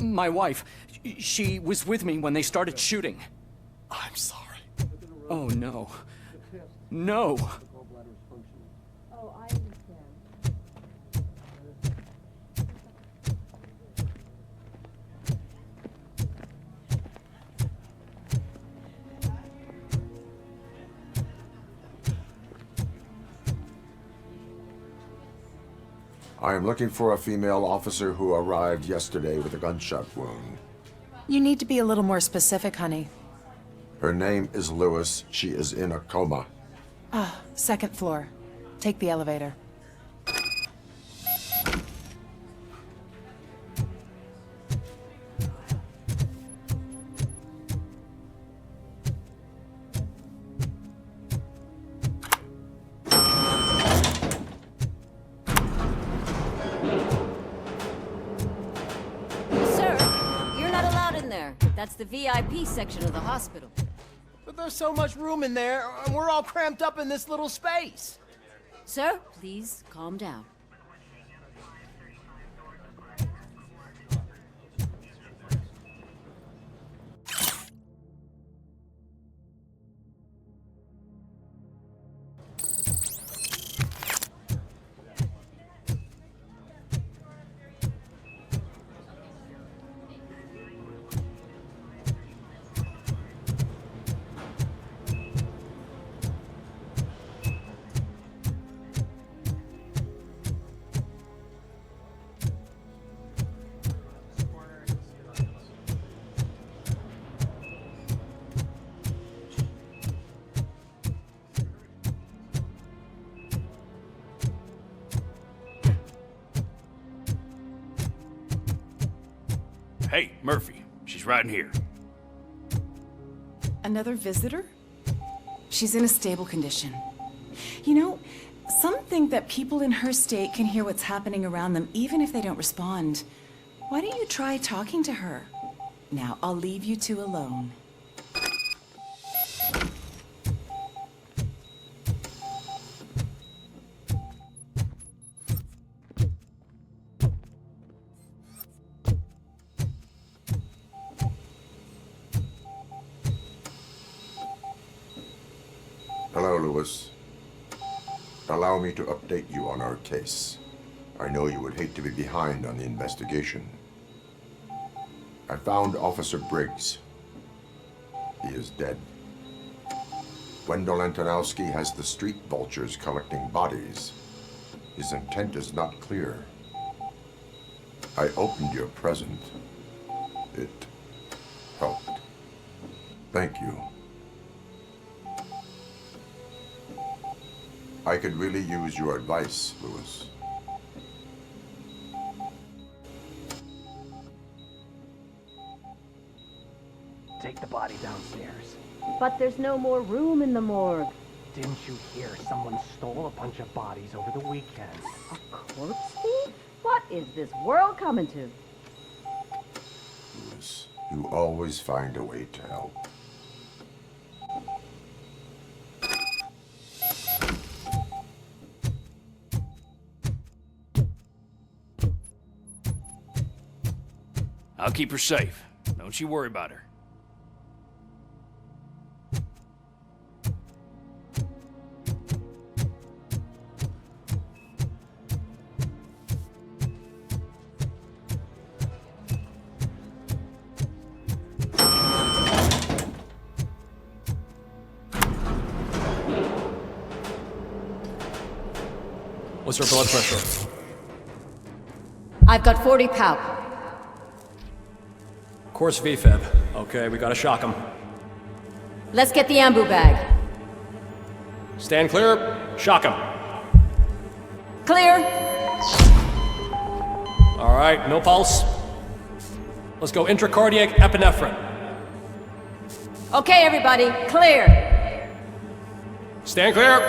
My wife. She was with me when they started shooting. I'm sorry. Oh, no. No! Oh, I understand. I am looking for a female officer who arrived yesterday with a gunshot wound. You need to be a little more specific, honey. Her name is Lewis. She is in a coma. Second floor. Take the elevator. Sir, you're not allowed in there. That's the VIP section of the hospital. But there's so much room in there, and we're all cramped up in this little space. Sir, please calm down. Hey, Murphy. She's right in here. Another visitor? She's in a stable condition. You know, some think that people in her state can hear what's happening around them even if they don't respond. Why don't you try talking to her? Now, I'll leave you two alone. Hello, Lewis. Allow me to update you on our case. I know you would hate to be behind on the investigation. I found Officer Briggs. He is dead. Wendell Antonowski has the street vultures collecting bodies. His intent is not clear. I opened your present. It helped. Thank you. I could really use your advice, Lewis. Take the body downstairs. But there's no more room in the morgue. Didn't you hear someone stole a bunch of bodies over the weekend? A corpse thief? What is this world coming to? Lewis, you always find a way to help. I'll keep her safe. Don't you worry about her. What's her blood pressure? I've got 40 palp. Course VFib. Okay, we gotta shock him. Let's get the ambu bag. Stand clear. Shock him. Clear. All right, no pulse. Let's go intracardiac epinephrine. Okay, everybody, clear. Stand clear.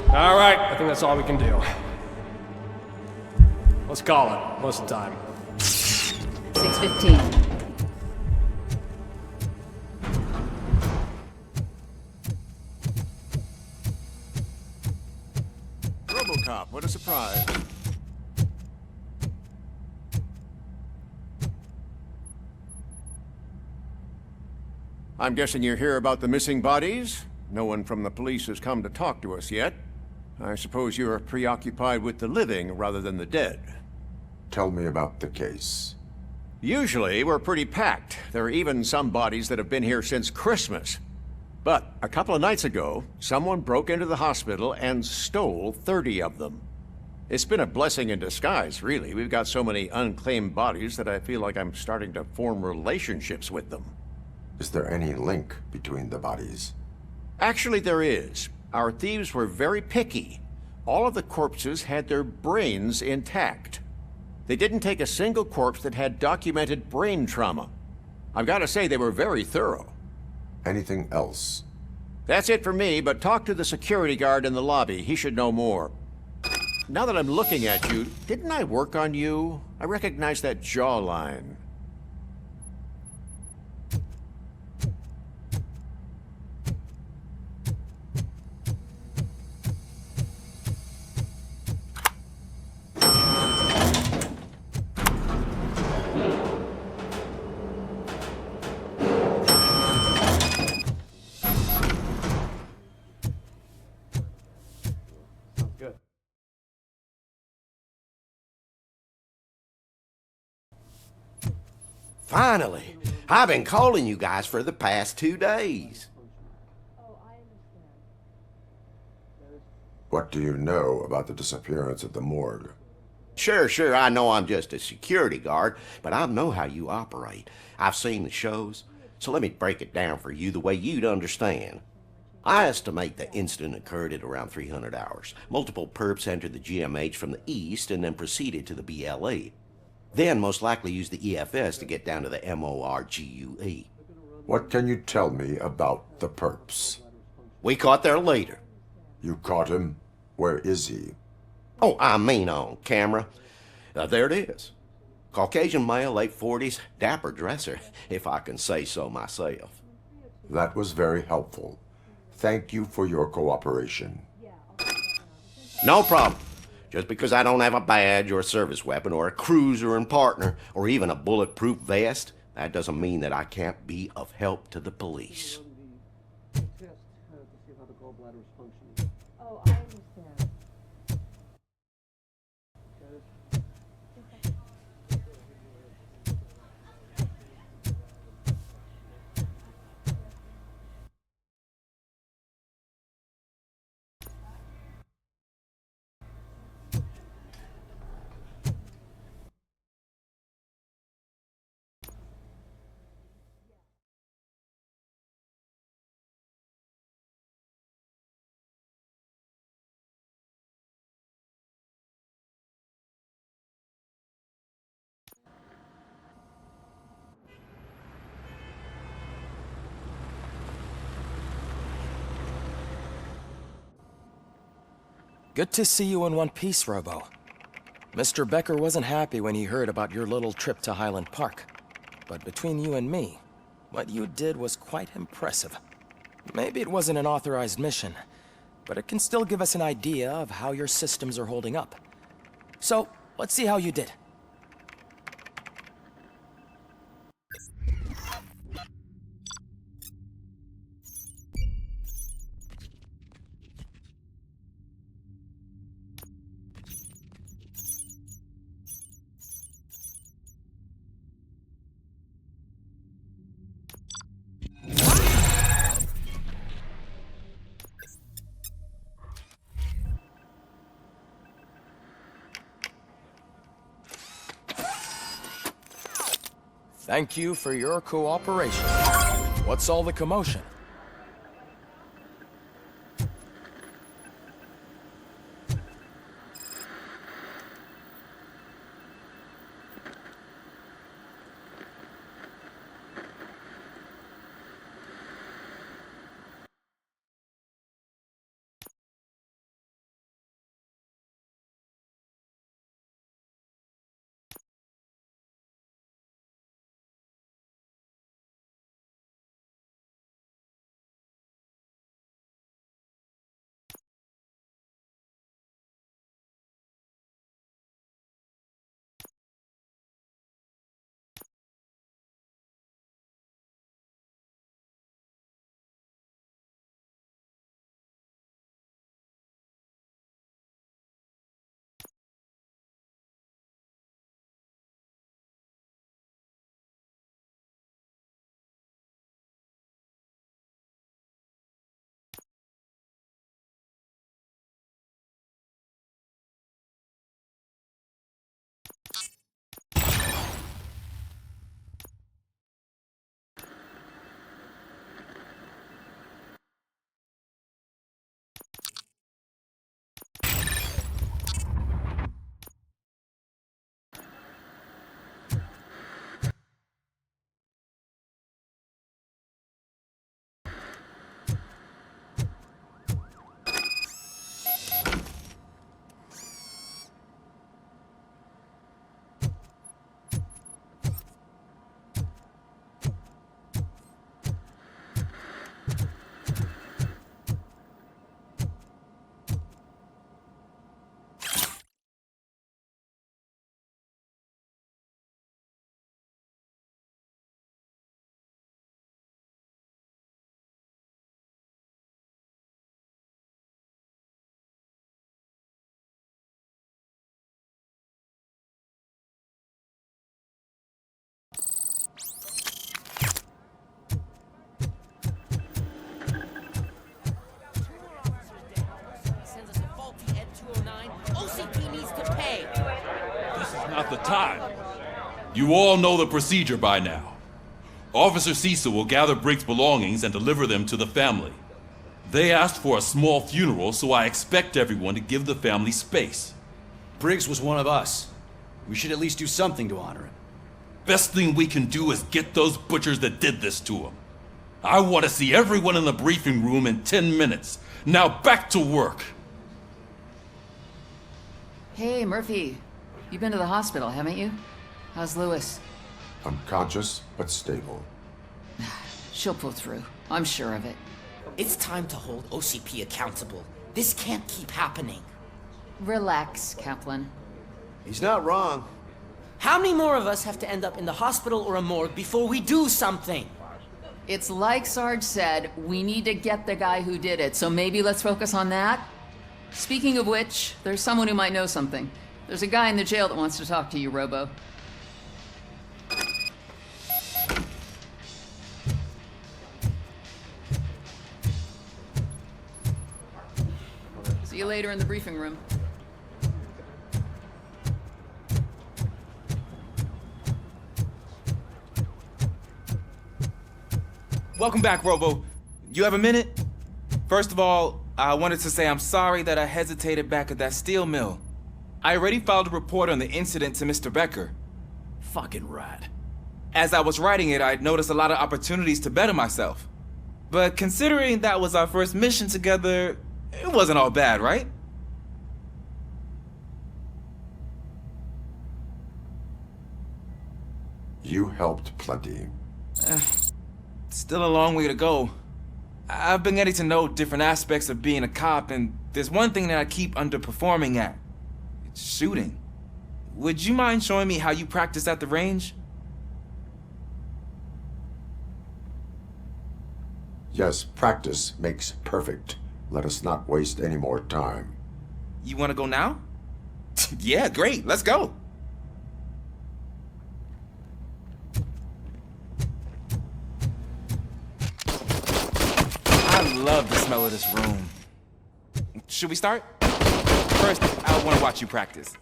All right, I think that's all we can do. Let's call it. Most of the time. 6:15. Robocop, what a surprise. I'm guessing you're here about the missing bodies? No one from the police has come to talk to us yet. I suppose you're preoccupied with the living rather than the dead. Tell me about the case. Usually, we're pretty packed. There are even some bodies that have been here since Christmas. But a couple of nights ago, someone broke into the hospital and stole 30 of them. It's been a blessing in disguise, really. We've got so many unclaimed bodies that I feel like I'm starting to form relationships with them. Is there any link between the bodies? Actually, there is. Our thieves were very picky. All of the corpses had their brains intact. They didn't take a single corpse that had documented brain trauma. I've got to say, they were very thorough. Anything else? That's it for me, but talk to the security guard in the lobby. He should know more. Now that I'm looking at you, didn't I work on you? I recognize that jawline. Finally! I've been calling you guys for the past 2 days. What do you know about the disappearance at the morgue? Sure, I know I'm just a security guard, but I know how you operate. I've seen the shows, so let me break it down for you the way you'd understand. I estimate the incident occurred at around 300 hours. Multiple perps entered the GMH from the east and then proceeded to the BLE. Then most likely used the EFS to get down to the MORGUE. What can you tell me about the perps? We caught their leader. You caught him? Where is he? Oh, I mean on camera. There it is. Caucasian male, late 40s, dapper dresser, if I can say so myself. That was very helpful. Thank you for your cooperation. No problem. Just because I don't have a badge or a service weapon or a cruiser and partner or even a bulletproof vest, that doesn't mean that I can't be of help to the police. Oh, I understand. Good to see you in one piece, Robo. Mr. Becker wasn't happy when he heard about your little trip to Highland Park. But between you and me, what you did was quite impressive. Maybe it wasn't an authorized mission, but it can still give us an idea of how your systems are holding up. So, let's see how you did. Thank you for your cooperation. What's all the commotion? Not the time. You all know the procedure by now. Officer Cecil will gather Briggs' belongings and deliver them to the family. They asked for a small funeral, so I expect everyone to give the family space. Briggs was one of us. We should at least do something to honor him. Best thing we can do is get those butchers that did this to him. I want to see everyone in the briefing room in 10 minutes. Now back to work. Hey, Murphy. You've been to the hospital, haven't you? How's Lewis? Unconscious, but stable. She'll pull through. I'm sure of it. It's time to hold OCP accountable. This can't keep happening. Relax, Kaplan. He's not wrong. How many more of us have to end up in the hospital or a morgue before we do something? It's like Sarge said, we need to get the guy who did it, so maybe let's focus on that? Speaking of which, there's someone who might know something. There's a guy in the jail that wants to talk to you, Robo. See you later in the briefing room. Welcome back, Robo. You have a minute? First of all, I wanted to say I'm sorry that I hesitated back at that steel mill. I already filed a report on the incident to Mr. Becker. Fucking rat. As I was writing it, I'd noticed a lot of opportunities to better myself. But considering that was our first mission together, it wasn't all bad, right? You helped plenty. Still a long way to go. I've been getting to know different aspects of being a cop, and there's one thing that I keep underperforming at. It's shooting. Would you mind showing me how you practice at the range? Yes, practice makes perfect. Let us not waste any more time. You want to go now? Yeah, great. Let's go. I love the smell of this room. Should we start? First, I want to watch you practice.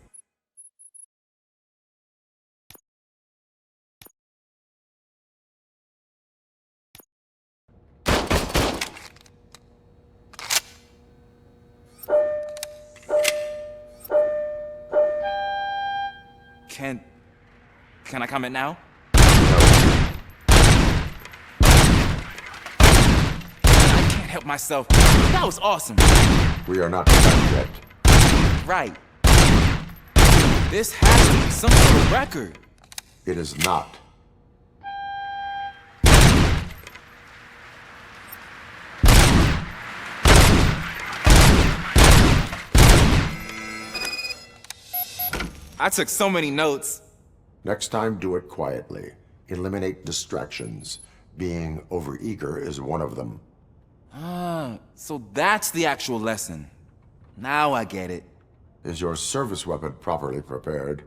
Can I comment now? I can't help myself. That was awesome. We are not done yet. Right. This has to be some sort of record. It is not. I took so many notes. Next time, do it quietly. Eliminate distractions. Being overeager is one of them. Ah, so that's the actual lesson. Now I get it. Is your service weapon properly prepared?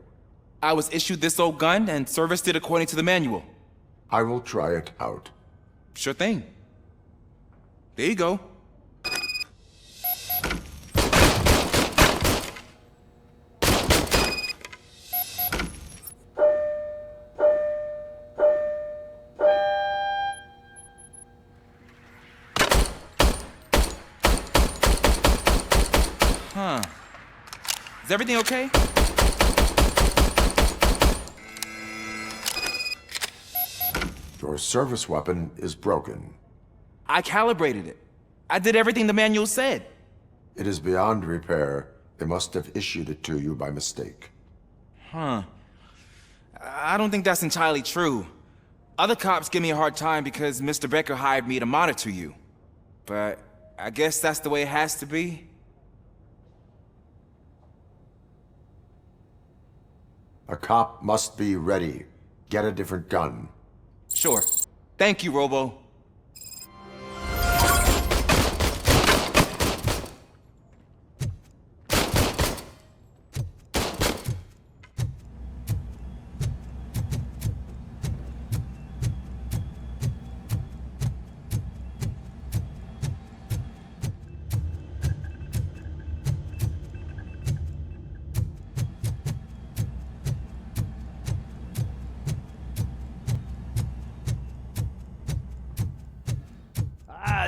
I was issued this old gun and serviced it according to the manual. I will try it out. Sure thing. There you go. Huh. Is everything okay? Your service weapon is broken. I calibrated it. I did everything the manual said. It is beyond repair. They must have issued it to you by mistake. Huh. I don't think that's entirely true. Other cops give me a hard time because Mr. Becker hired me to monitor you. But I guess that's the way it has to be. A cop must be ready. Get a different gun. Sure. Thank you, Robo.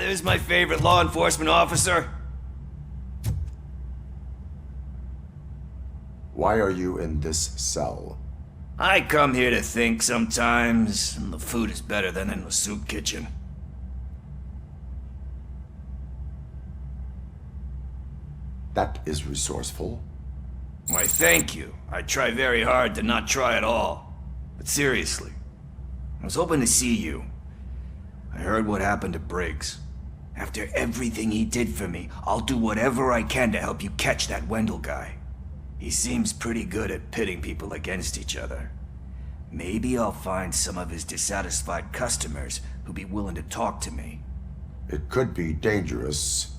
there's my favorite law enforcement officer. Why are you in this cell? I come here to think sometimes, and the food is better than in the soup kitchen. That is resourceful. Why, thank you. I try very hard to not try at all. But seriously, I was hoping to see you. I heard what happened to Briggs. After everything he did for me, I'll do whatever I can to help you catch that Wendell guy. He seems pretty good at pitting people against each other. Maybe I'll find some of his dissatisfied customers who'd be willing to talk to me. It could be dangerous.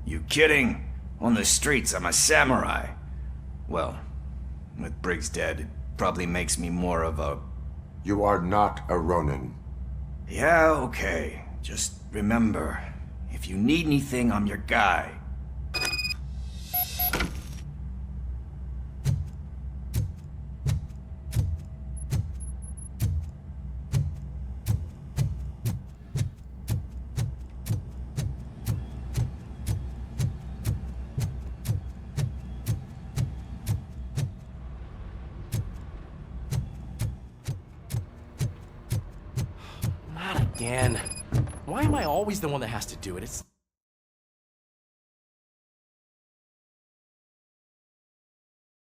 You kidding? On the streets, I'm a samurai. Well, with Briggs dead, it probably makes me more of a... You are not a Ronin. Yeah, okay. Just remember, if you need anything, I'm your guy. Again. Why am I always the one that has to do it? It's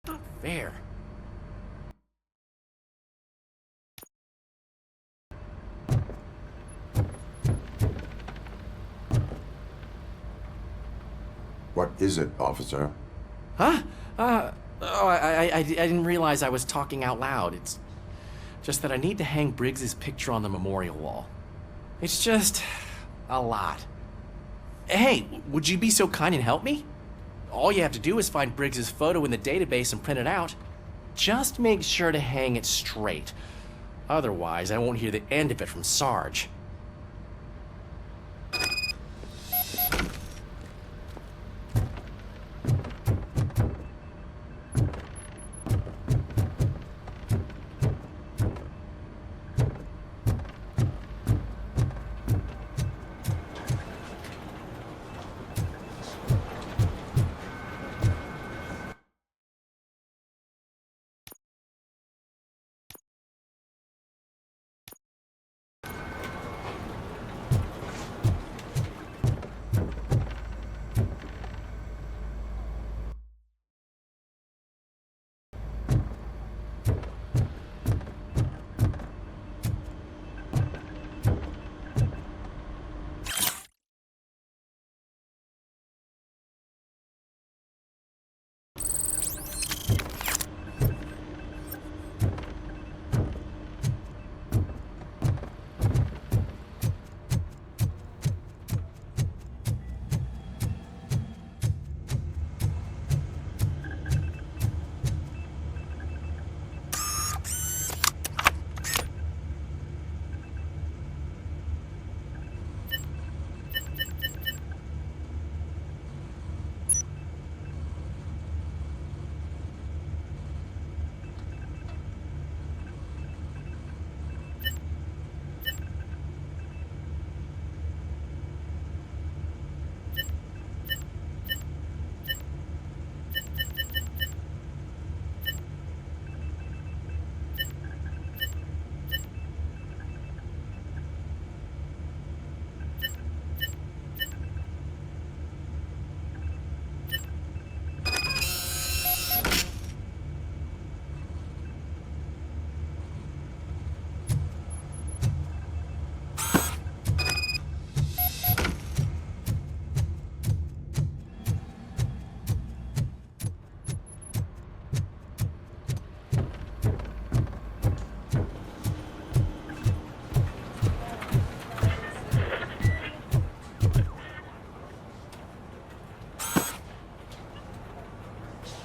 not fair. What is it, officer? Huh? I didn't realize I was talking out loud. It's just that I need to hang Briggs's picture on the memorial wall. It's just a lot. Hey, would you be so kind and help me? All you have to do is find Briggs's photo in the database and print it out. Just make sure to hang it straight. Otherwise, I won't hear the end of it from Sarge.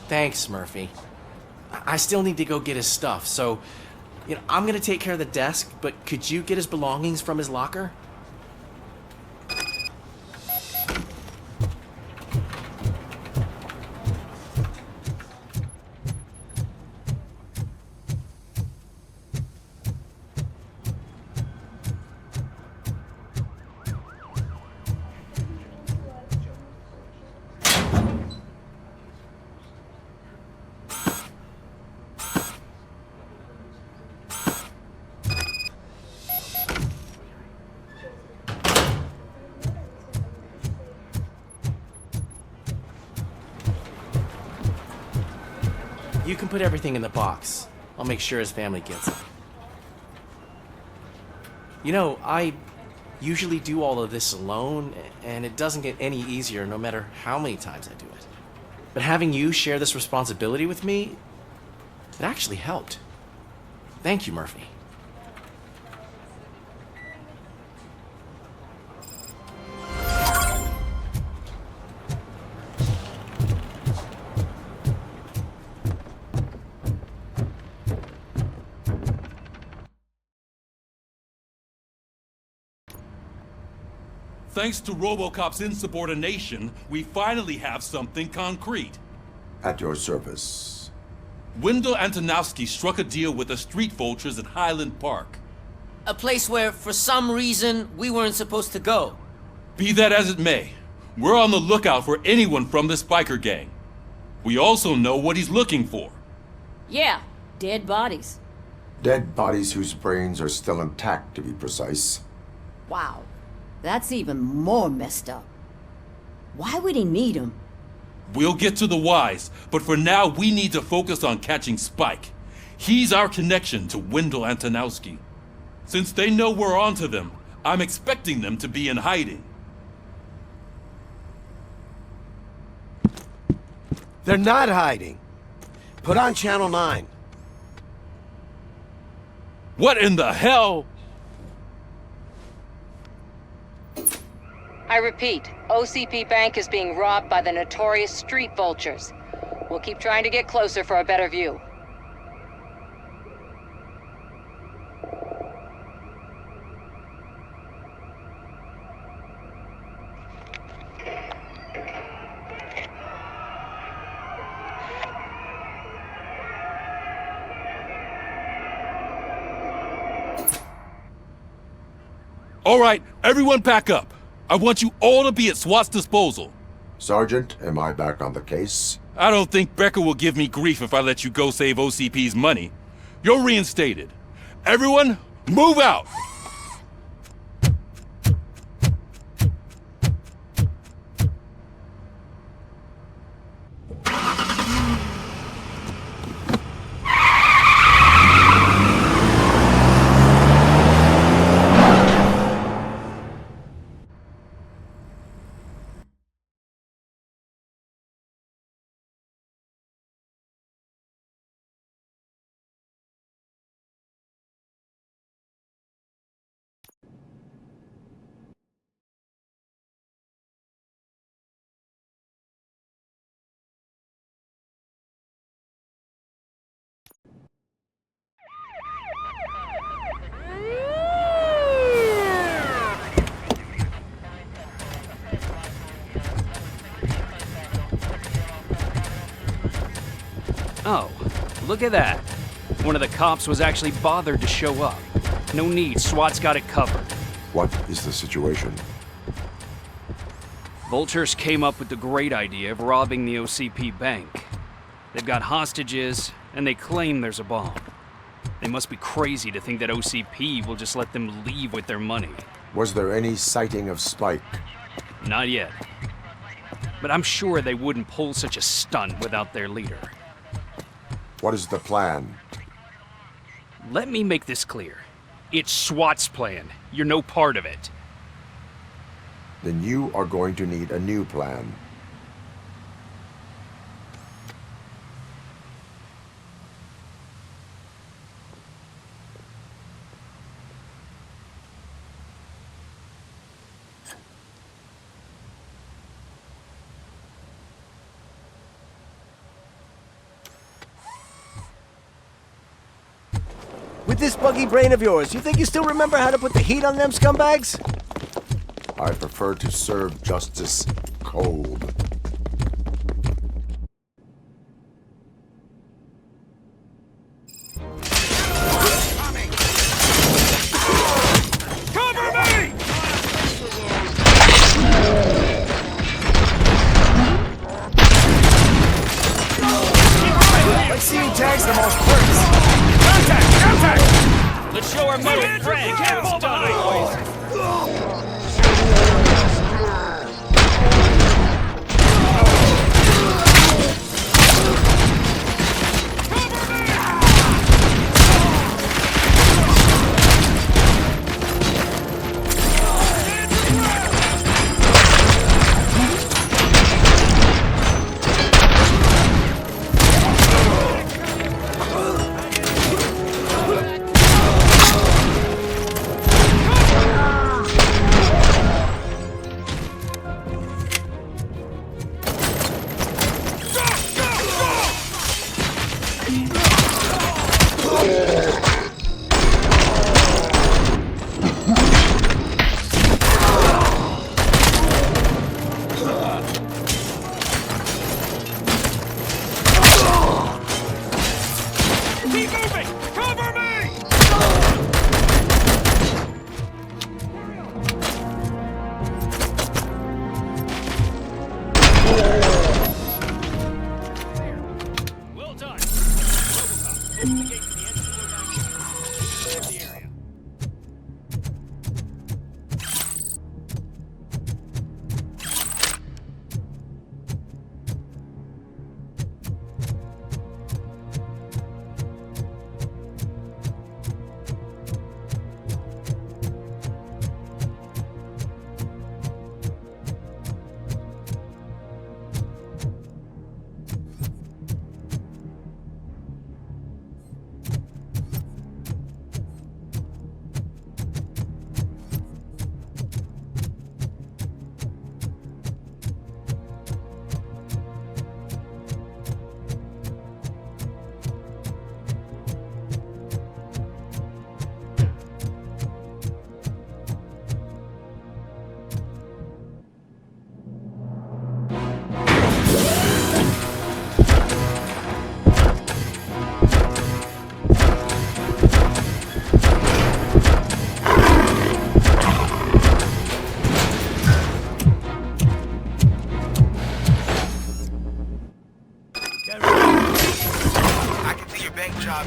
Thanks, Murphy. I still need to go get his stuff, so, I'm gonna take care of the desk, but could you get his belongings from his locker? You can put everything in the box. I'll make sure his family gets it. You know, I usually do all of this alone, and it doesn't get any easier no matter how many times I do it. But having you share this responsibility with me, it actually helped. Thank you, Murphy. Thanks to Robocop's insubordination, we finally have something concrete. At your service. Wendell Antonowski struck a deal with the street vultures at Highland Park. A place where, for some reason, we weren't supposed to go. Be that as it may, we're on the lookout for anyone from this biker gang. We also know what he's looking for. Yeah, dead bodies. Dead bodies whose brains are still intact, to be precise. Wow, that's even more messed up. Why would he need them? We'll get to the whys, but for now we need to focus on catching Spike. He's our connection to Wendell Antonowski. Since they know we're onto them, I'm expecting them to be in hiding. They're not hiding. Put on Channel 9. What in the hell? I repeat, OCP Bank is being robbed by the notorious street vultures. We'll keep trying to get closer for a better view. All right, everyone pack up. I want you all to be at SWAT's disposal. Sergeant, am I back on the case? I don't think Becker will give me grief if I let you go save OCP's money. You're reinstated. Everyone, move out! Oh, look at that. One of the cops was actually bothered to show up. No need, SWAT's got it covered. What is the situation? Vultures came up with the great idea of robbing the OCP bank. They've got hostages, and they claim there's a bomb. They must be crazy to think that OCP will just let them leave with their money. Was there any sighting of Spike? Not yet. But I'm sure they wouldn't pull such a stunt without their leader. What is the plan? Let me make this clear. It's SWAT's plan. You're no part of it. Then you are going to need a new plan. With this buggy brain of yours, you think you still remember how to put the heat on them scumbags? I prefer to serve justice cold. Cover me! Let's see who tags the most bricks. Contact! Contact! Let's show our metal friend. Careful behind, boys!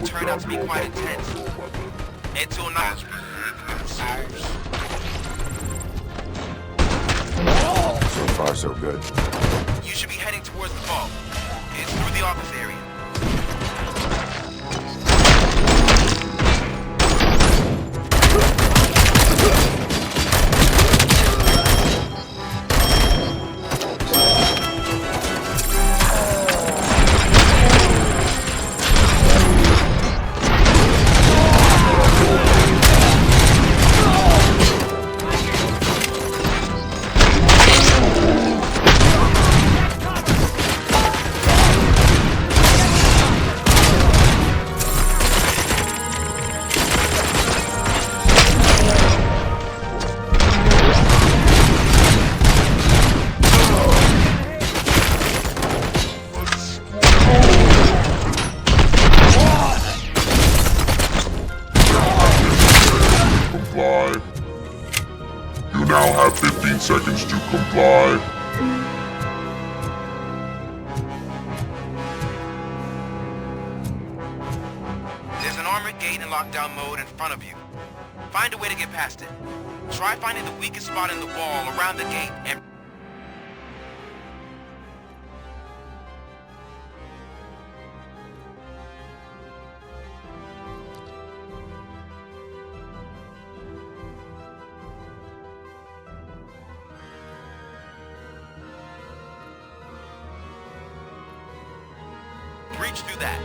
turned out to be quite intense. It's all nice. So far, so good. You should be heading towards the vault. It's through the office area. You now have 15 seconds to comply. There's an armored gate in lockdown mode in front of you. Find a way to get past it. Try finding the weakest spot in the wall around the gate and... reach through that.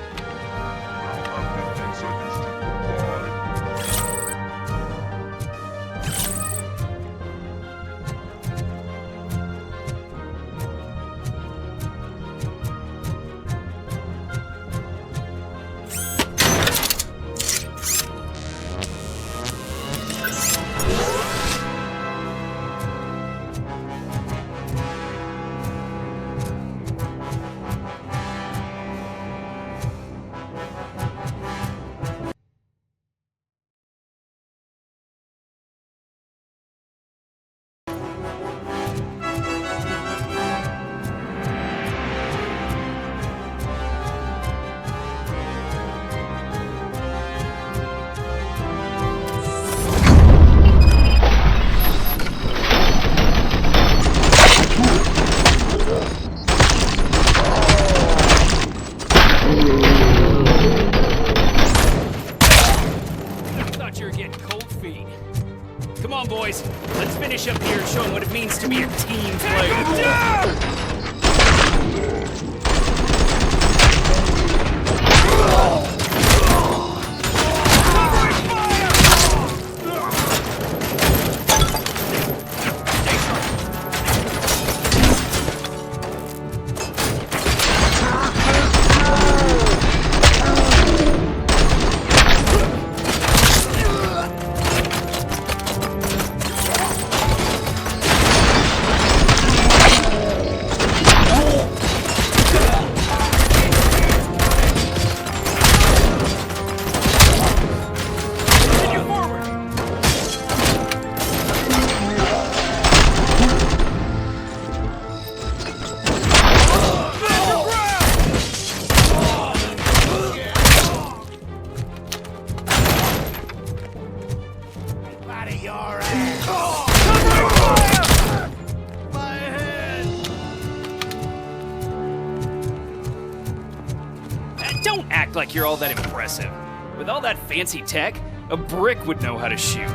Come on, boys. Let's finish up here and show them what it means to be a team player. like you're all that impressive. With all that fancy tech, a brick would know how to shoot.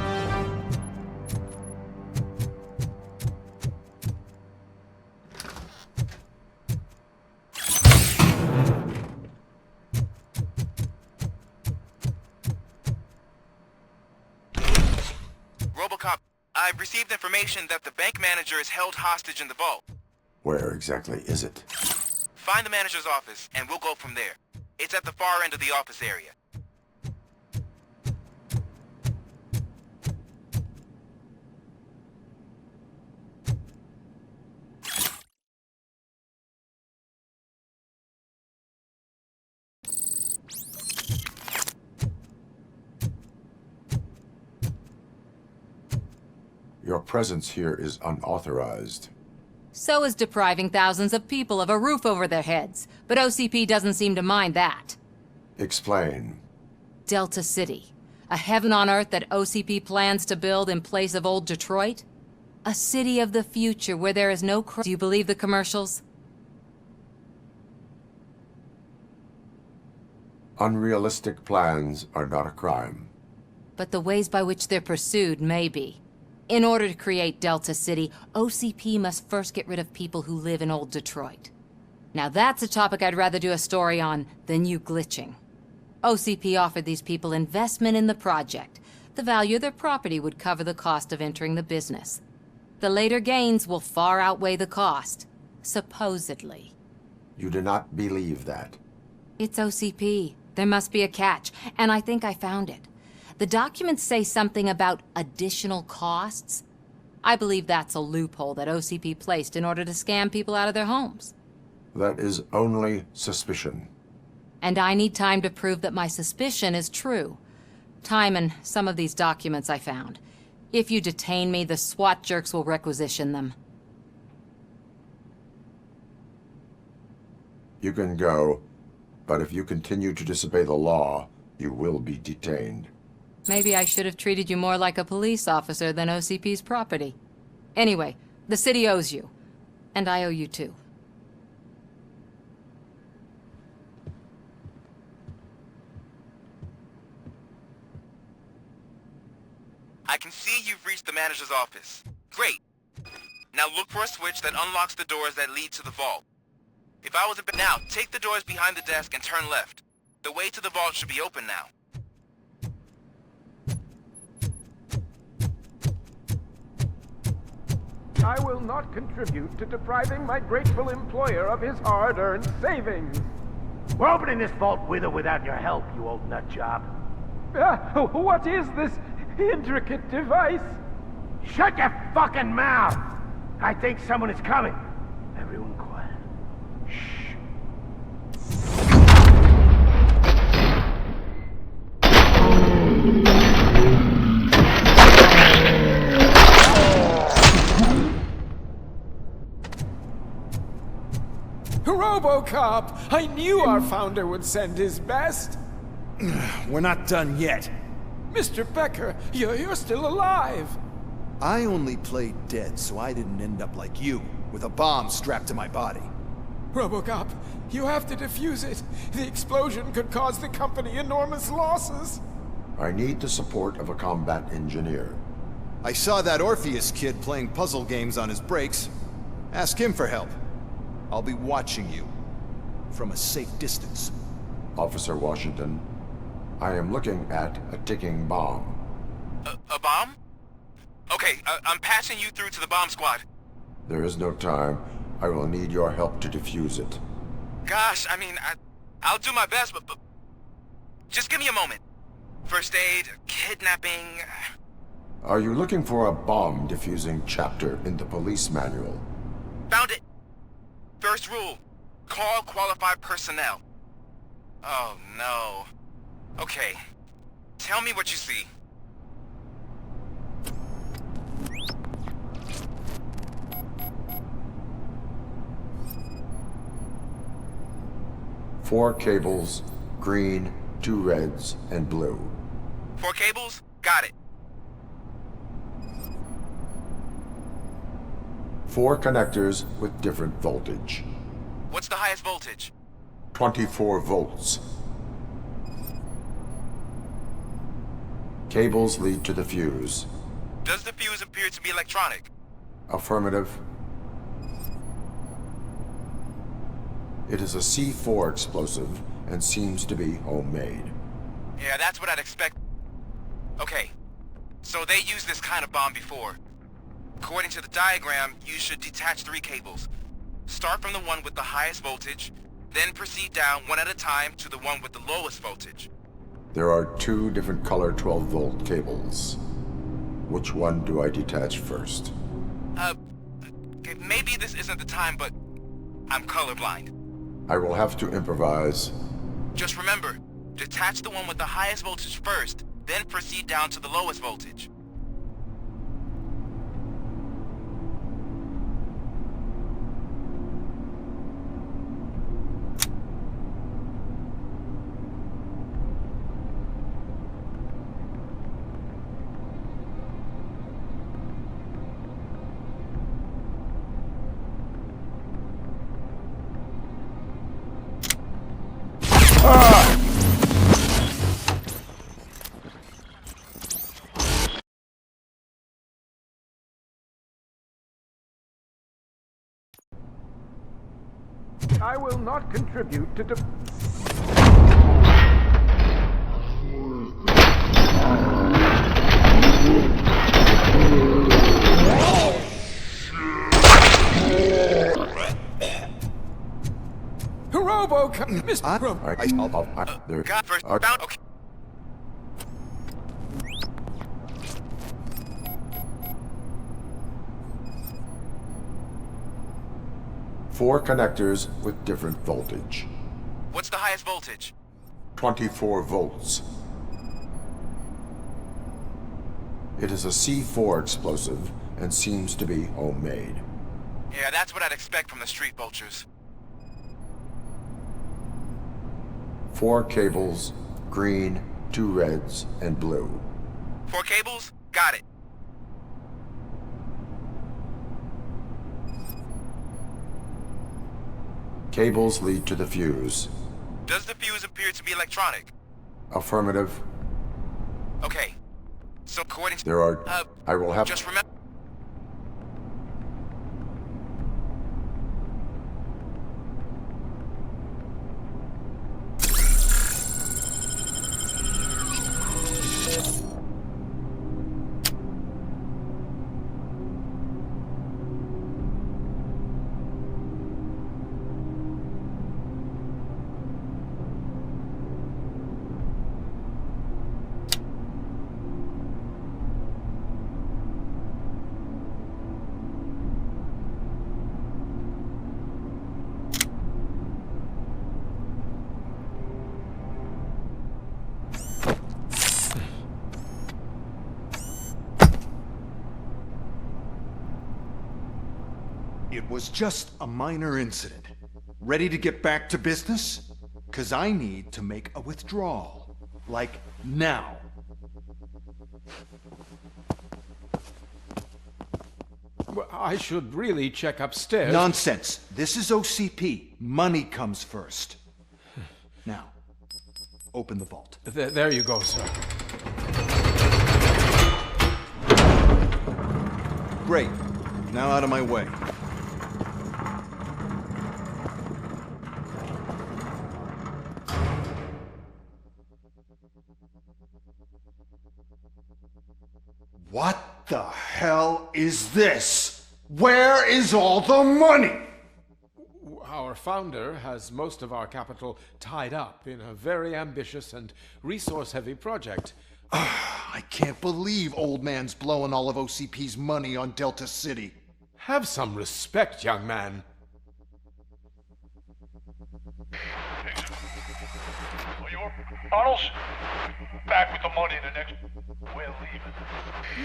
Robocop, I've received information that the bank manager is held hostage in the vault. Where exactly is it? Find the manager's office, and we'll go from there. It's at the far end of the office area. Your presence here is unauthorized. So is depriving thousands of people of a roof over their heads. But OCP doesn't seem to mind that. Explain. Delta City. A heaven on earth that OCP plans to build in place of old Detroit? A city of the future where there is no crime. Do you believe the commercials? Unrealistic plans are not a crime. But the ways by which they're pursued may be. In order to create Delta City, OCP must first get rid of people who live in old Detroit. Now that's a topic I'd rather do a story on than you glitching. OCP offered these people investment in the project. The value of their property would cover the cost of entering the business. The later gains will far outweigh the cost. Supposedly. You do not believe that. It's OCP. There must be a catch, and I think I found it. The documents say something about additional costs. I believe that's a loophole that OCP placed in order to scam people out of their homes. That is only suspicion. And I need time to prove that my suspicion is true. Time and some of these documents I found. If you detain me, the SWAT jerks will requisition them. You can go, but if you continue to disobey the law, you will be detained. Maybe I should have treated you more like a police officer than OCP's property. Anyway, the city owes you. And I owe you too. I can see you've reached the manager's office. Great. Now look for a switch that unlocks the doors that lead to the vault. If I was a... Now, take the doors behind the desk and turn left. The way to the vault should be open now. I will not contribute to depriving my grateful employer of his hard-earned savings. We're opening this vault with or without your help, you old nut job. What is this intricate device? Shut your fucking mouth! I think someone is coming. Everyone quiet. Shh. Robocop! I knew our founder would send his best. We're not done yet. Mr. Becker, you're still alive. I only played dead so I didn't end up like you, with a bomb strapped to my body. Robocop, you have to defuse it. The explosion could cause the company enormous losses. I need the support of a combat engineer. I saw that Orpheus kid playing puzzle games on his breaks. Ask him for help. I'll be watching you. From a safe distance. Officer Washington, I am looking at a ticking bomb. A bomb? Okay, I'm passing you through to the bomb squad. There is no time. I will need your help to defuse it. Gosh, I mean, I'll do my best, but just give me a moment. First aid, kidnapping... Are you looking for a bomb defusing chapter in the police manual? Found it! First rule, call qualified personnel. Oh no. Okay, tell me what you see. Four cables, green, 2 reds, and blue. 4 cables? Got it. 4 connectors with different voltage. What's the highest voltage? 24 volts. Cables lead to the fuse. Does the fuse appear to be electronic? Affirmative. It is a C4 explosive and seems to be homemade. Yeah, that's what I'd expect. Okay, so they used this kind of bomb before. According to the diagram, you should detach 3 cables. Start from the one with the highest voltage, then proceed down one at a time to the one with the lowest voltage. There are 2 different color 12-volt cables. Which one do I detach first? Okay, maybe this isn't the time, but I'm colorblind. I will have to improvise. Just remember, detach the one with the highest voltage first, then proceed down to the lowest voltage. I will not contribute to Robocop, Mr. God first bound. Okay. Four connectors with different voltage. What's the highest voltage? 24 volts. It is a C4 explosive and seems to be homemade. Yeah, that's what I'd expect from the street vultures. 4 cables, green, 2 reds, and blue. 4 cables? Got it. Cables lead to the fuse. Does the fuse appear to be electronic? Affirmative. Okay. So according to... There are... I will have... Just remember... It was just a minor incident. Ready to get back to business? 'Cause I need to make a withdrawal. Like, now. Well, I should really check upstairs. Nonsense. This is OCP. Money comes first. Now, open the vault. There you go, sir. Great. Now out of my way. What the hell is this? Where is all the money? Our founder has most of our capital tied up in a very ambitious and resource-heavy project. I can't believe old man's blowing all of OCP's money on Delta City. Have some respect, young man. Arnold's back with the money in the next... We're leaving.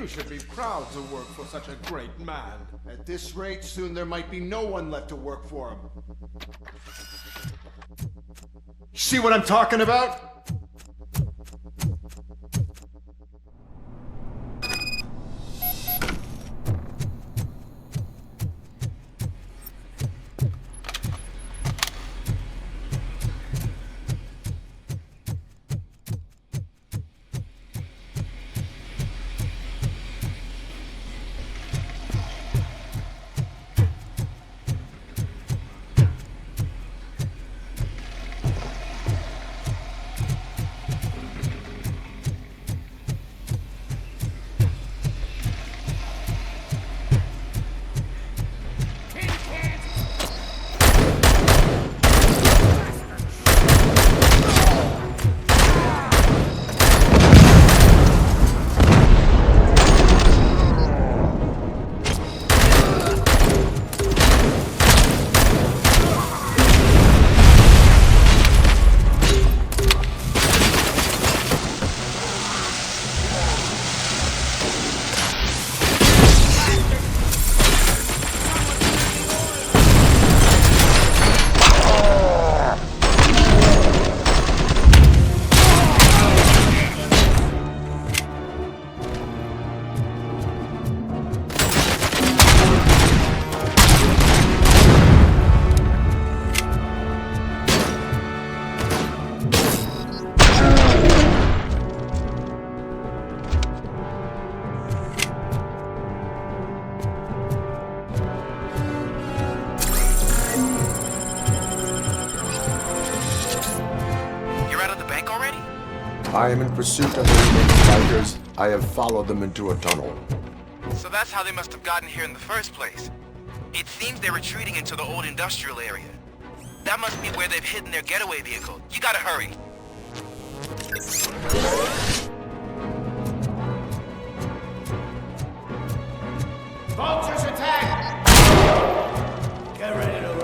You should be proud to work for such a great man. At this rate, soon there might be no one left to work for him. See what I'm talking about? I am in pursuit of the remaining bikers. I have followed them into a tunnel. So that's how they must have gotten here in the first place. It seems they're retreating into the old industrial area. That must be where they've hidden their getaway vehicle. You gotta hurry. Vultures attack! Get ready to roll.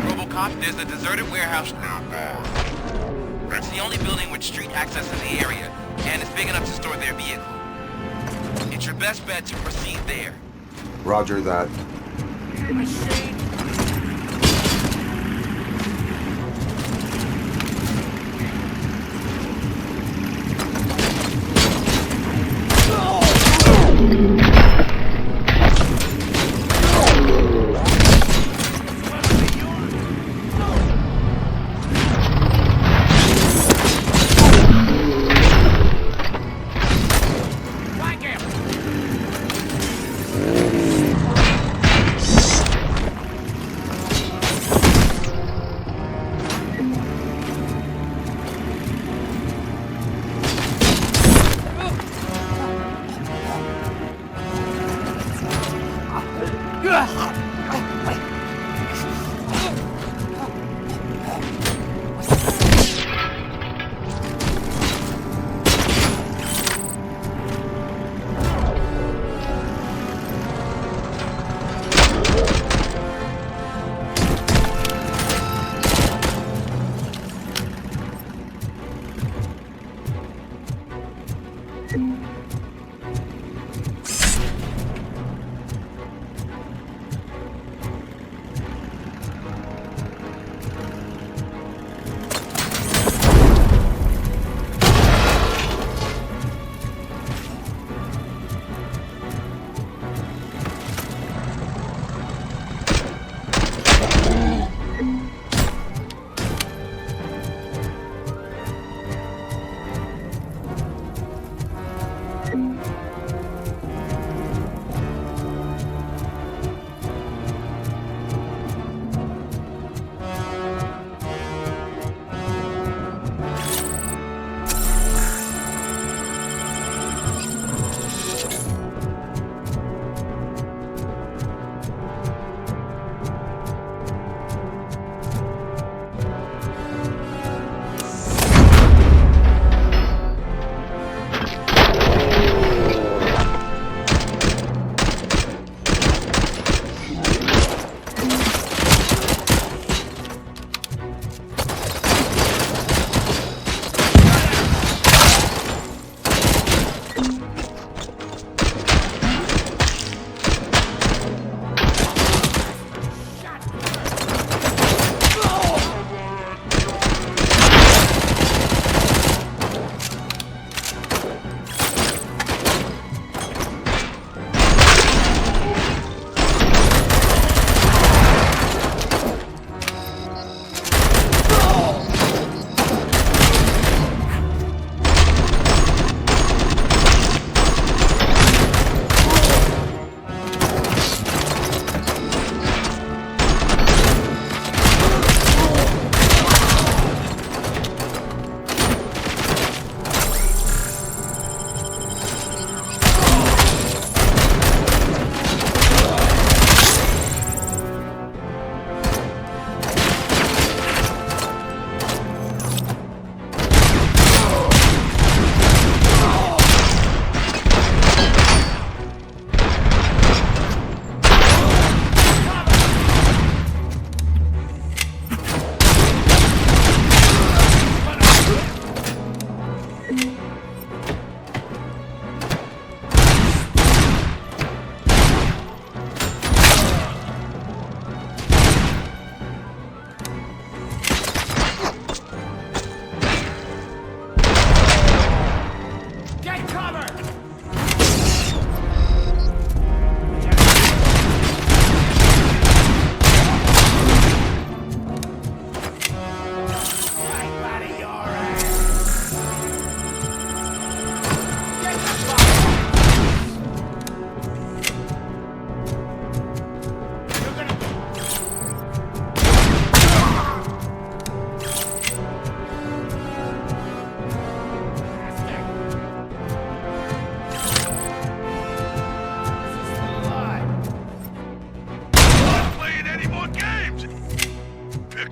Robocop, there's a deserted warehouse now. It's the only building with street access in the area, and it's big enough to store their vehicle. It's your best bet to proceed there. Roger that.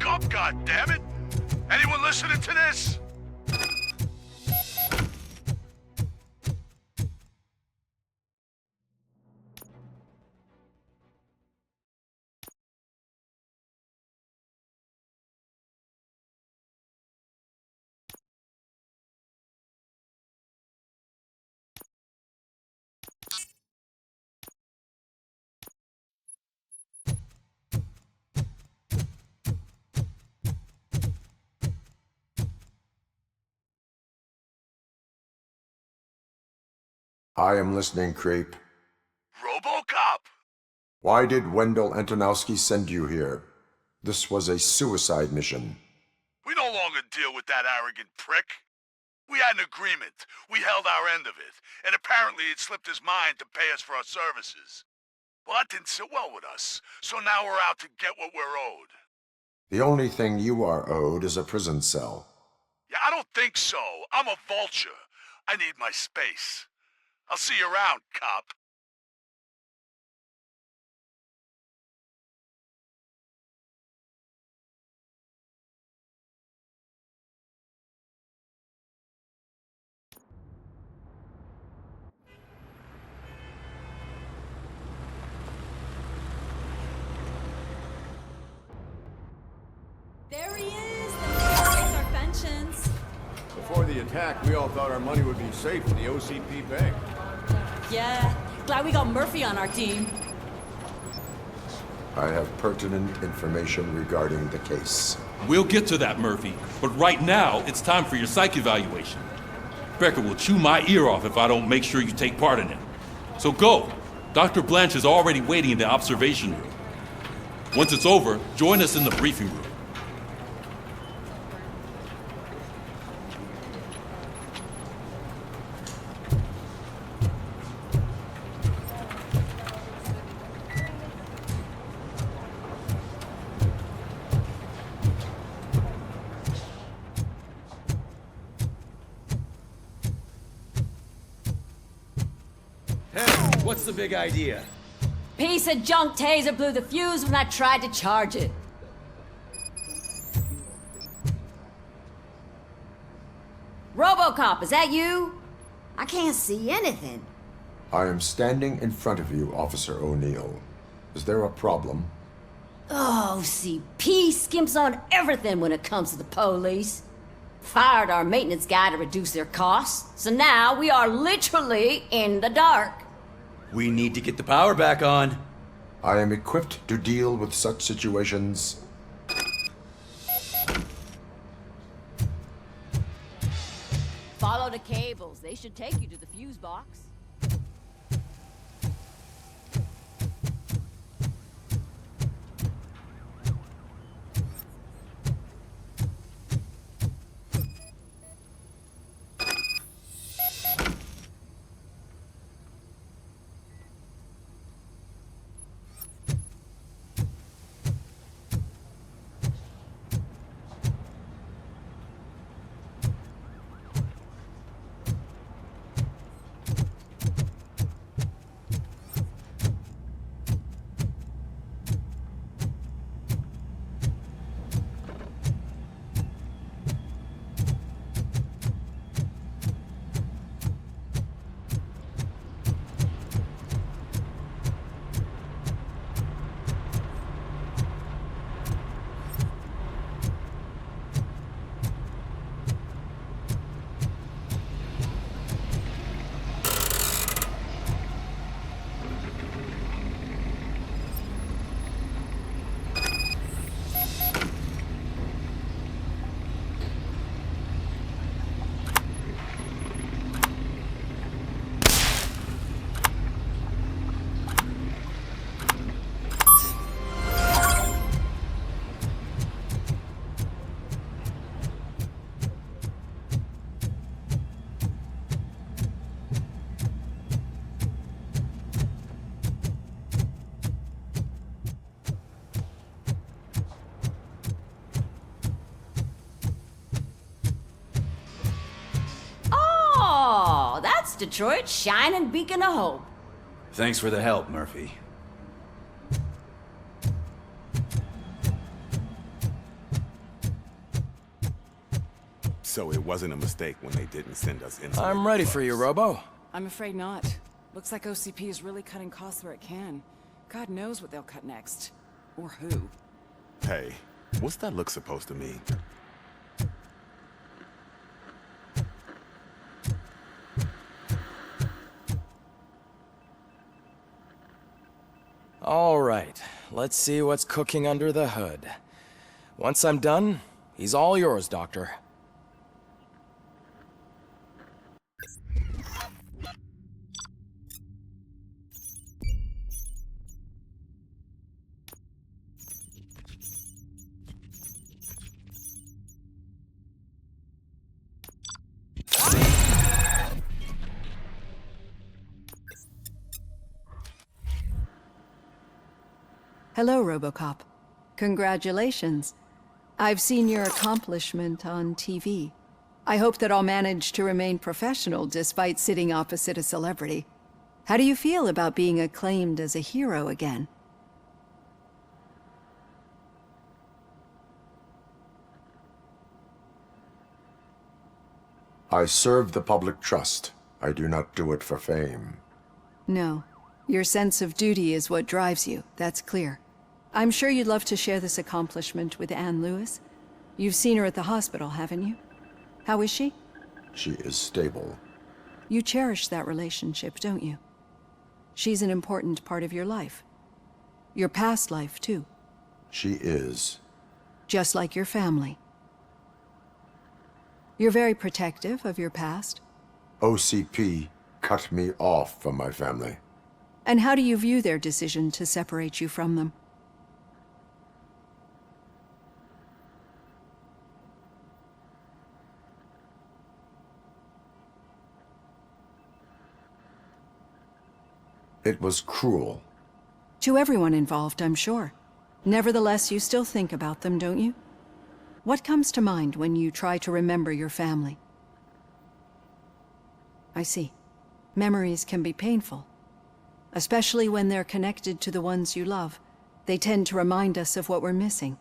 Robocop, goddammit! Anyone listening to this? I am listening, creep. Robocop! Why did Wendell Antonowski send you here? This was a suicide mission. We no longer deal with that arrogant prick. We had an agreement. We held our end of it, and apparently it slipped his mind to pay us for our services. Well, that didn't sit well with us, so now we're out to get what we're owed. The only thing you are owed is a prison cell. Yeah, I don't think so. I'm a vulture. I need my space. I'll see you around, cop. There he is! Our pensions. Before the attack, we all thought our money would be safe in the OCP bank. Yeah, glad we got Murphy on our team. I have pertinent information regarding the case. We'll get to that, Murphy, but right now, it's time for your psych evaluation. Becker will chew my ear off if I don't make sure you take part in it. So go. Dr. Blanche is already waiting in the observation room. Once it's over, join us in the briefing room. What's the big idea? Piece of junk taser blew the fuse when I tried to charge it. Robocop, is that you? I can't see anything. I am standing in front of you, Officer O'Neill. Is there a problem? Oh, CP skimps on everything when it comes to the police. Fired our maintenance guy to reduce their costs, so now we are literally in the dark. We need to get the power back on. I am equipped to deal with such situations. Follow the cables. They should take you to the fuse box. Detroit's shining beacon of hope. Thanks for the help, Murphy. So it wasn't a mistake when they didn't send us in. I'm ready for you, Robo. I'm afraid not. Looks like OCP is really cutting costs where it can. God knows what they'll cut next. Or who. Hey, what's that look supposed to mean? All right, let's see what's cooking under the hood. Once I'm done, he's all yours, Doctor. Hello, Robocop. Congratulations. I've seen your accomplishment on TV. I hope that I'll manage to remain professional despite sitting opposite a celebrity. How do you feel about being acclaimed as a hero again? I serve the public trust. I do not do it for fame. No. Your sense of duty is what drives you, that's clear. I'm sure you'd love to share this accomplishment with Anne Lewis. You've seen her at the hospital, haven't you? How is she? She is stable. You cherish that relationship, don't you? She's an important part of your life. Your past life, too. She is. Just like your family. You're very protective of your past. OCP cut me off from my family. And how do you view their decision to separate you from them? It was cruel. To everyone involved, I'm sure. Nevertheless, you still think about them, don't you? What comes to mind when you try to remember your family? I see. Memories can be painful. Especially when they're connected to the ones you love. They tend to remind us of what we're missing.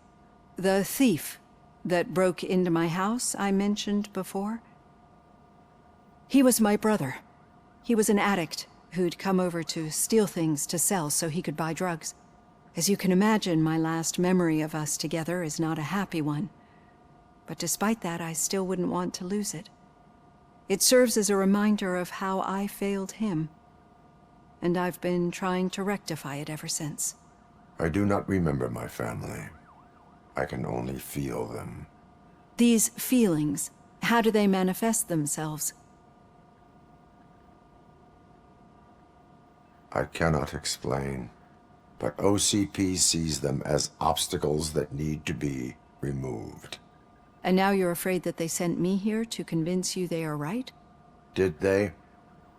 The thief that broke into my house I mentioned before? He was my brother. He was an addict who'd come over to steal things to sell so he could buy drugs. As you can imagine, my last memory of us together is not a happy one. But despite that, I still wouldn't want to lose it. It serves as a reminder of how I failed him. And I've been trying to rectify it ever since. I do not remember my family. I can only feel them. These feelings, how do they manifest themselves? I cannot explain, but OCP sees them as obstacles that need to be removed. And now you're afraid that they sent me here to convince you they are right? Did they?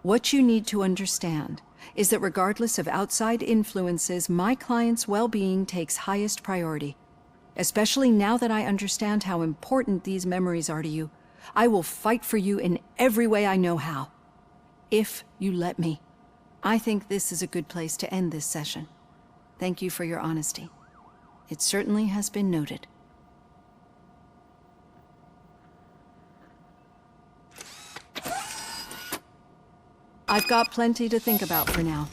What you need to understand is that regardless of outside influences, my client's well-being takes highest priority. Especially now that I understand how important these memories are to you. I will fight for you in every way I know how. If you let me. I think this is a good place to end this session. Thank you for your honesty. It certainly has been noted. I've got plenty to think about for now.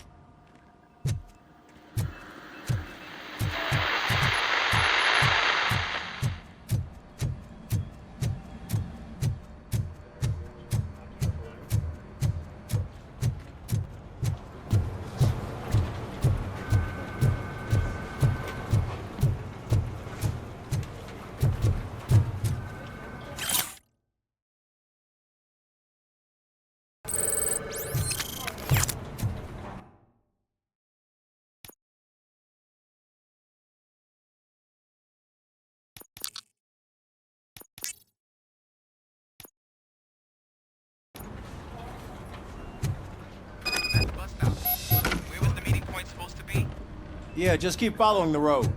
Yeah, just keep following the road.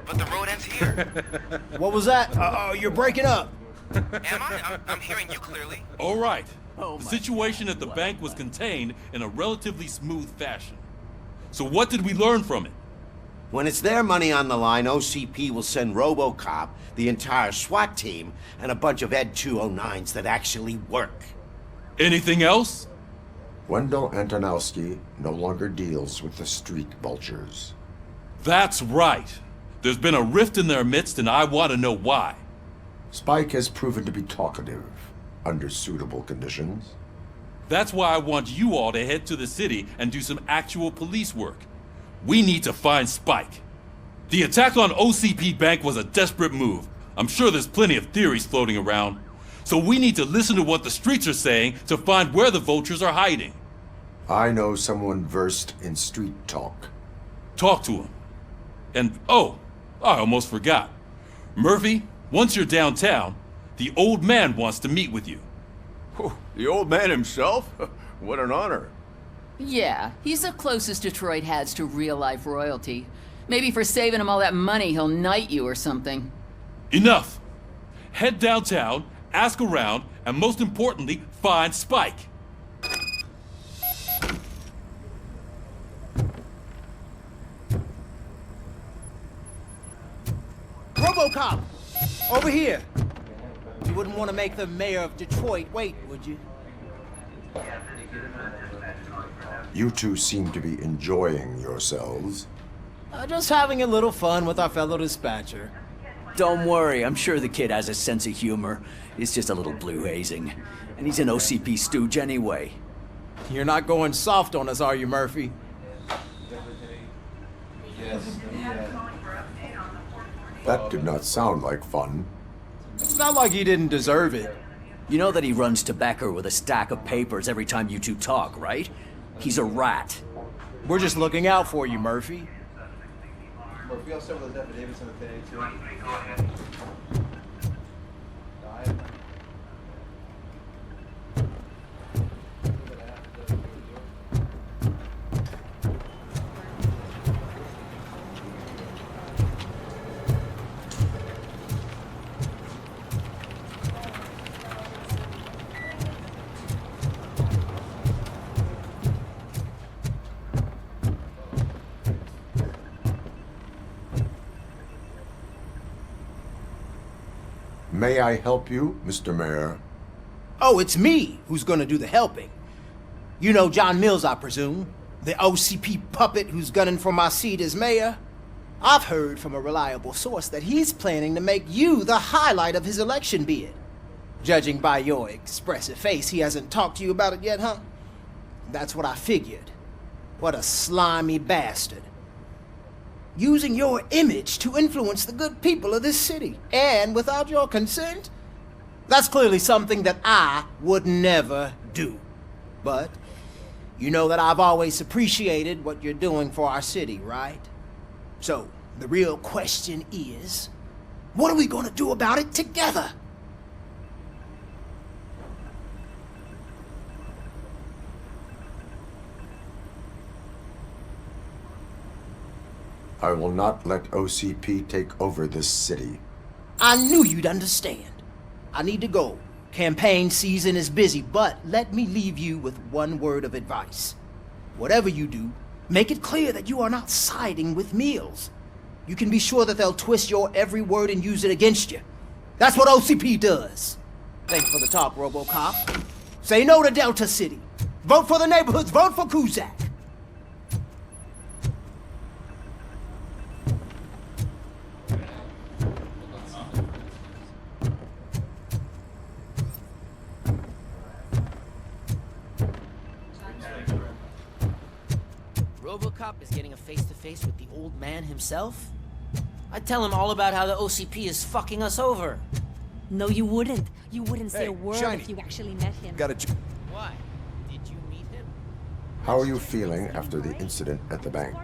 But the road ends here. What was that? Uh-oh, you're breaking up. Am I? I'm hearing you clearly. All right. The situation at the bank was contained in a relatively smooth fashion. So what did we learn from it? When it's their money on the line, OCP will send Robocop, the entire SWAT team, and a bunch of Ed 209s that actually work. Anything else? Wendell Antonowski no longer deals with the street vultures. That's right. There's been a rift in their midst, and I want to know why. Spike has proven to be talkative, under suitable conditions. That's why I want you all to head to the city and do some actual police work. We need to find Spike. The attack on OCP Bank was a desperate move. I'm sure there's plenty of theories floating around. So we need to listen to what the streets are saying to find where the vultures are hiding. I know someone versed in street talk. Talk to him. And, oh, I almost forgot. Murphy, once you're downtown, the old man wants to meet with you. Oh, the old man himself? What an honor. Yeah, he's the closest Detroit has to real-life royalty. Maybe for saving him all that money, he'll knight you or something. Enough! Head downtown, ask around, and most importantly, find Spike. Robocop! Over here! You wouldn't want to make the mayor of Detroit wait, would you? You two seem to be enjoying yourselves. Just having a little fun with our fellow dispatcher. Don't worry, I'm sure the kid has a sense of humor. It's just a little blue hazing. And he's an OCP stooge anyway. You're not going soft on us, are you, Murphy? That did not sound like fun. It's not like he didn't deserve it. You know that he runs tobacco with a stack of papers every time you two talk, right? He's a rat. We're just looking out for you, Murphy. Murphy, I'll start with those affidavits on the today, too. May I help you, Mr. Mayor? Oh, it's me who's gonna do the helping. You know John Mills, I presume? The OCP puppet who's gunning for my seat as mayor? I've heard from a reliable source that he's planning to make you the highlight of his election bid. Judging by your expressive face, he hasn't talked to you about it yet, huh? That's what I figured. What a slimy bastard. Using your image to influence the good people of this city, and without your consent? That's clearly something that I would never do. But you know that I've always appreciated what you're doing for our city, right? So, the real question is, what are we gonna do about it together? I will not let OCP take over this city. I knew you'd understand. I need to go. Campaign season is busy, but let me leave you with one word of advice. Whatever you do, make it clear that you are not siding with Mills. You can be sure that they'll twist your every word and use it against you. That's what OCP does. Thanks for the talk, Robocop. Say no to Delta City. Vote for the neighborhoods. Vote for Kuzak. Robocop is getting a face-to-face with the old man himself? I'd tell him all about how the OCP is fucking us over. No, you wouldn't. You wouldn't say Hey, a word Shiny. if you actually met him. Got a... Why? Did you meet him? How are you feeling after the incident at the bank?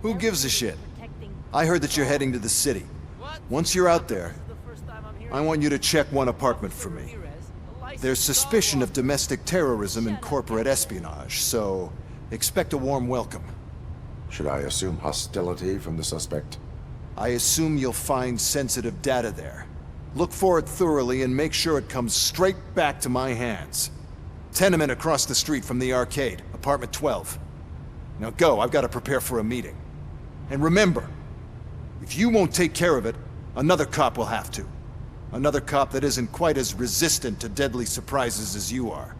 Who gives a shit? I heard that you're heading to the city. Once you're out there, I want you to check one apartment for me. There's suspicion of domestic terrorism and corporate espionage, so expect a warm welcome. Should I assume hostility from the suspect? I assume you'll find sensitive data there. Look for it thoroughly and make sure it comes straight back to my hands. Tenement across the street from the arcade, apartment 12. Now go, I've got to prepare for a meeting. And remember, if you won't take care of it, another cop will have to. Another cop that isn't quite as resistant to deadly surprises as you are.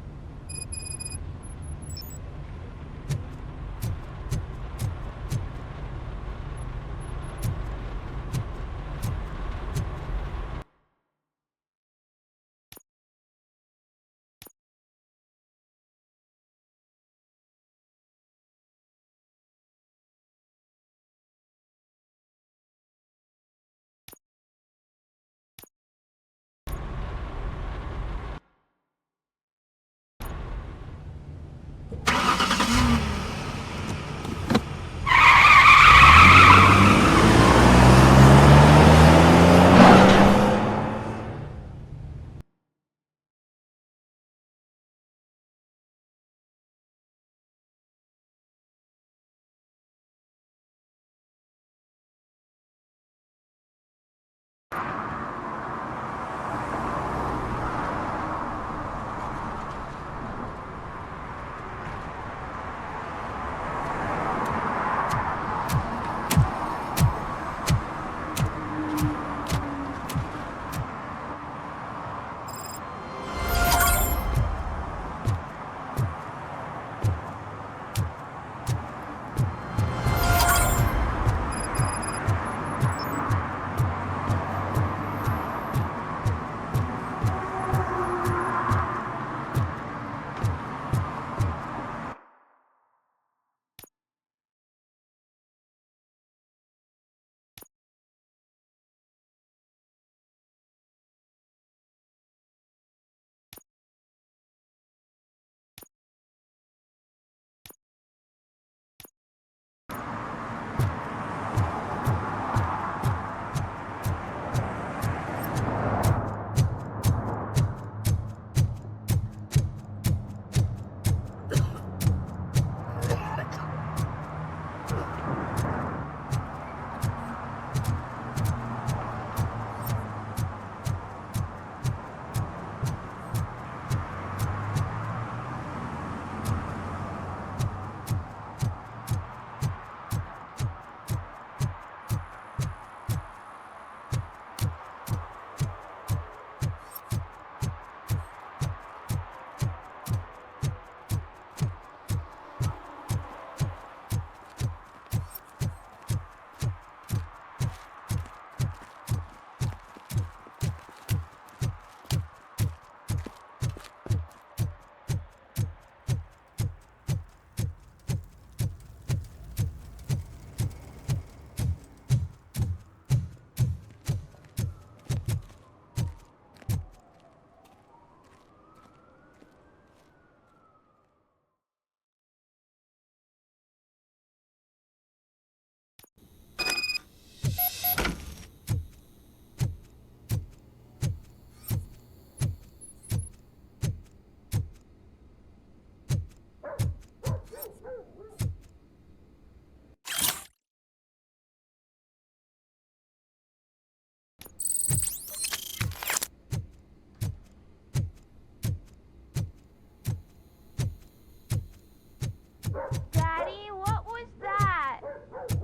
Daddy, what was that?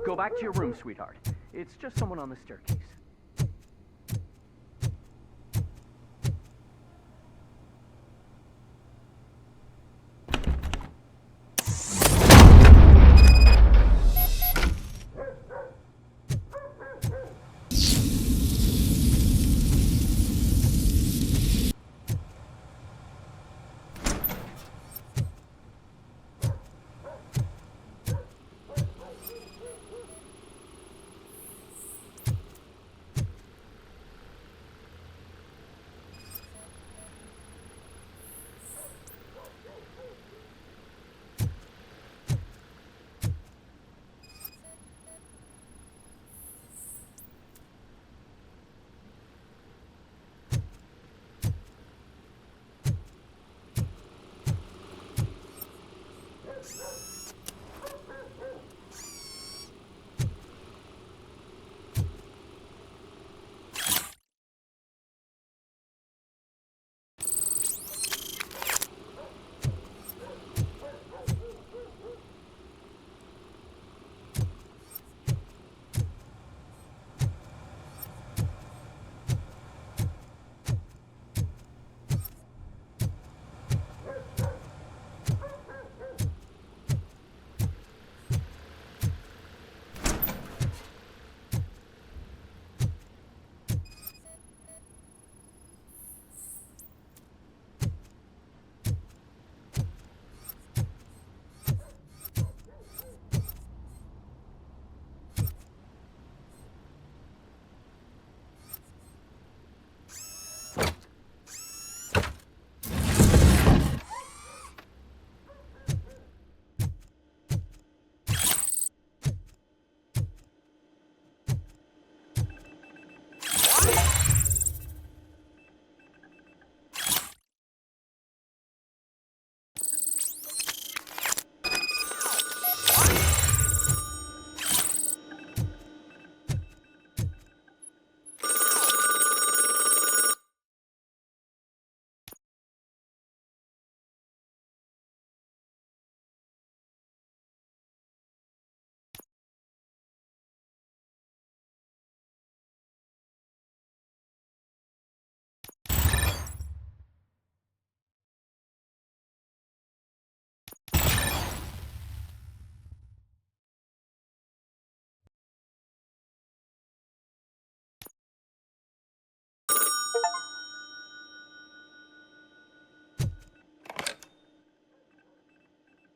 Go back to your room, sweetheart. It's just someone on the staircase.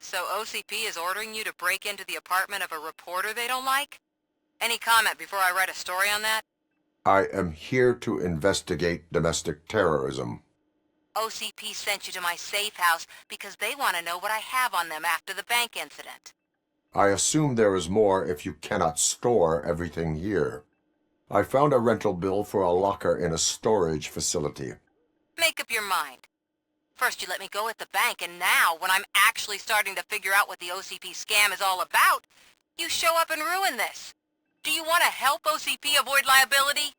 So OCP is ordering you to break into the apartment of a reporter they don't like? Any comment before I write a story on that? I am here to investigate domestic terrorism. OCP sent you to my safe house because they want to know what I have on them after the bank incident. I assume there is more if you cannot store everything here. I found a rental bill for a locker in a storage facility. Make up your mind. First you let me go at the bank, and now, when I'm actually starting to figure out what the OCP scam is all about, you show up and ruin this. Do you want to help OCP avoid liability?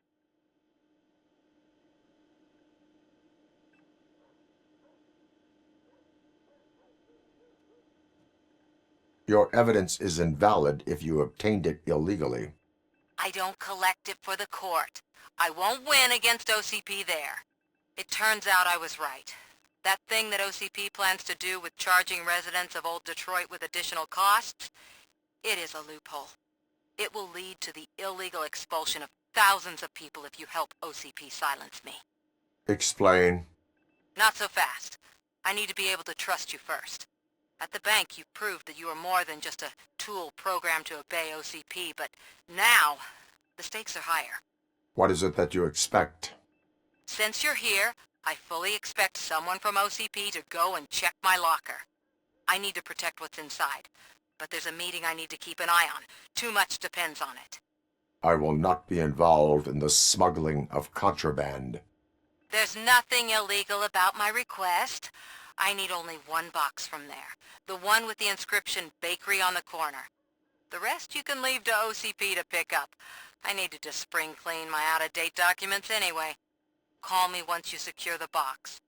Your evidence is invalid if you obtained it illegally. I don't collect it for the court. I won't win against OCP there. It turns out I was right. That thing that OCP plans to do with charging residents of Old Detroit with additional costs, it is a loophole. It will lead to the illegal expulsion of thousands of people if you help OCP silence me. Explain. Not so fast. I need to be able to trust you first. At the bank, you proved that you are more than just a tool programmed to obey OCP, but now, the stakes are higher. What is it that you expect? Since you're here, I fully expect someone from OCP to go and check my locker. I need to protect what's inside, but there's a meeting I need to keep an eye on. Too much depends on it. I will not be involved in the smuggling of contraband. There's nothing illegal about my request. I need only one box from there. The one with the inscription Bakery on the corner. The rest you can leave to OCP to pick up. I needed to spring clean my out-of-date documents anyway. Call me once you secure the box.